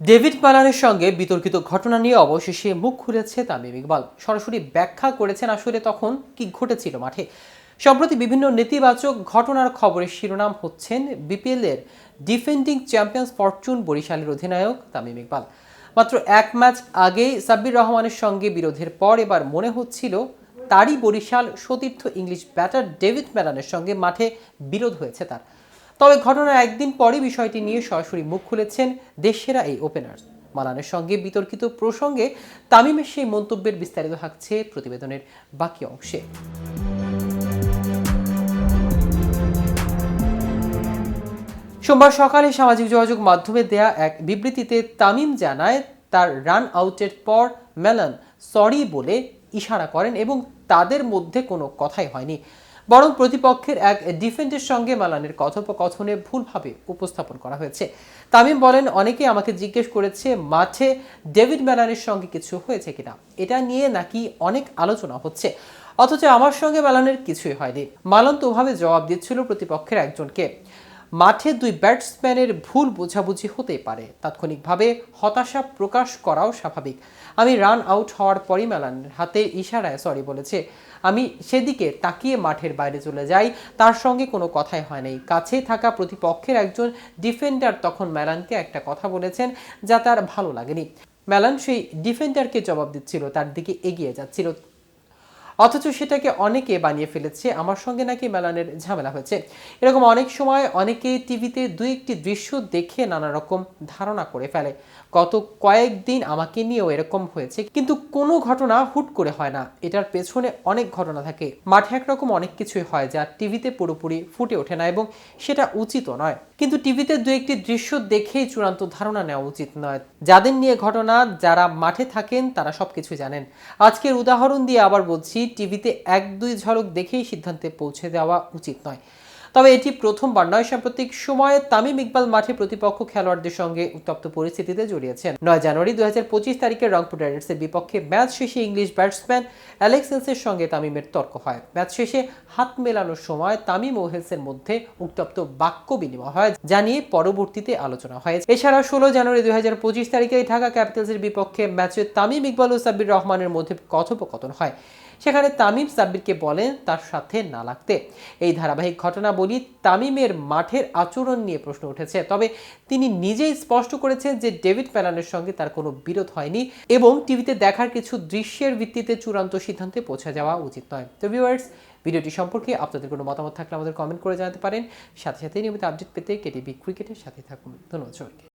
David ম্যালানের সঙ্গে বিতর্কিত ঘটনা নিয়ে অবশেষে মুখ খুলেছে তামিম ইকবাল। সরাসরি ব্যাখ্যা করেছেন আসলে তখন কি ঘটেছিল মাঠে। সম্প্রতি বিভিন্ন নেতিবাচক ঘটনার খবরের শিরোনাম হচ্ছেন বিপিএল এর ডিফেন্ডিং চ্যাম্পিয়ন্স ফরচুন বরিশালের অধিনায়ক তামিম ইকবাল। মাত্র এক ম্যাচ আগেই সাব্বির রহমানের সঙ্গে বিরোধের পর এবার মনে হচ্ছিল তারই বরিশাল সতীর্থ ইংলিশ ব্যাটার ডেভিড ম্যালানের সঙ্গে মাঠে বিরোধ হয়েছে তার। তবে ঘটনার একদিন পরই বিষয়টি নিয়ে সরাসরি মুখ খুলেছেন দেশসেরা এই ওপেনার। মালানের সঙ্গে বিতর্কিত প্রসঙ্গে তামিমের সেই মন্তব্যের বিস্তারিত থাকছে প্রতিবেদনের বাকি অংশে। সোমবার সকালে সামাজিক যোগাযোগ মাধ্যমে দেয়া এক বিবৃতিতে তামিম জানায় তার রান আউটের পর মেলান সরি বলে ইশারা করেন এবং তাদের মধ্যে কোনো কথাই হয়নি, বরং প্রতিপক্ষের এক ডিফেন্ডের সঙ্গে মেলানের কথোপকথনে ভুলভাবে উপস্থাপন করা হয়েছে। তামিম বলেন, অনেকে আমাকে জিজ্ঞেস করেছে মাঠে ডেভিড মেলানের সঙ্গে কিছু হয়েছে কিনা, এটা নিয়ে নাকি অনেক আলোচনা হচ্ছে, অথচ আমার সঙ্গে মেলানের কিছুই হয়নি। মালান তো ওভাবে জবাব দিচ্ছিল প্রতিপক্ষের একজনকে। মাঠে দুই ব্যাটসম্যানের ভুল বোঝাবুঝি হতেই পারে, তাৎক্ষণিকভাবে হতাশা প্রকাশ করাও স্বাভাবিক। আমি রান আউট হওয়ার পরই মেলানের হাতে ইশারায় সরি বলেছে। আমি সেদিকে তাকিয়ে মাঠের বাইরে চলে যাই, তার সঙ্গে কোনো কথাই হয় নাই। কাছে থাকা প্রতিপক্ষের একজন ডিফেন্ডার তখন মেলানকে একটা কথা বলেছেন যা তার ভালো লাগেনি। মেলান সেই ডিফেন্ডারকে জবাব দিচ্ছিল, তার দিকে এগিয়ে যাচ্ছিল, অথচ সেটাকে অনেকে বানিয়ে ফেলেছে আমার সঙ্গে নাকি মেলানের ঝামেলা হয়েছে। এরকম অনেক সময় অনেকে টিভিতে দুই একটি দৃশ্য দেখে নানা রকম ধারণা করে ফেলে। গত কয়েকদিন আমাকে নিয়েও এরকম হয়েছে, কিন্তু কোনো ঘটনা হুট করে হয় না, এটার পেছনে অনেক ঘটনা থাকে। মাঠে একরকম অনেক কিছুই হয় যা টিভিতে পুরোপুরি ফুটে ওঠে না এবং সেটা উচিতও নয়। কিন্তু টিভিতে দু একটি দৃশ্য দেখেই চূড়ান্ত ধারণা নেওয়া উচিত নয়। যাদের নিয়ে ঘটনা, যারা মাঠে থাকেন তারা সবকিছু জানেন। আজকের উদাহরণ দিয়ে আবার বলছি, টিভিতে এক দুই ঝলক দেখেই সিদ্ধান্তে পৌঁছে দেওয়া উচিত নয়। তবে এটি প্রথমবার নয়। সাম্প্রতিক সময়ে তামিম ইকবাল মাঠে প্রতিপক্ষ খেলোয়াড়দের সঙ্গে উত্তপ্ত পরিস্থিতিতে জড়িয়েছেন। 9 জানুয়ারি 2025 তারিখে রংপুর রাইডার্সের বিপক্ষে ম্যাচ শেষে ইংলিশ ব্যাটসম্যান অ্যালেক্স হেলসের সঙ্গে তামিমের তর্ক হয়। ম্যাচ শেষে হাত মেলানোর সময় তামিম ও হেলসের মধ্যে উত্তপ্ত বাক্য বিনিময় হয়, যা নিয়ে পরবর্তীতে আলোচনা হয়। এছাড়া 16 জানুয়ারি 2025 তারিখে ঢাকা ক্যাপিটালসের বিপক্ষে ম্যাচে তামিম ইকবাল ও সাব্বির রহমানের মধ্যে কথোপকথন হয়। সেখানে তামিম সাব্বিরকে বলেন তার সাথে না লাগতে। এই ধারাবাহিক ঘটনা বলি, তামিমের মাঠের আচরণ নিয়ে প্রশ্ন উঠেছে, তবে তিনি নিজেই স্পষ্ট করেছেন যে ডেভিড মেলানের সঙ্গে তার কোনো বিরোধ হয়নি এবং টিভিতে দেখার কিছু দৃশ্যের ভিত্তিতে চূড়ান্ত সিদ্ধান্তে পৌঁছে যাওয়া উচিত নয়। তো ভিউয়ার্স, ভিডিওটি সম্পর্কে আপনাদের কোনো মতামত থাকলে আমাদের কমেন্ট করে জানাতে পারেন। সাথে সাথে নিয়মিত আপডেট পেতে কেটিভি ক্রিকেটের সাথে থাকুন। ধন্যবাদ সবাইকে।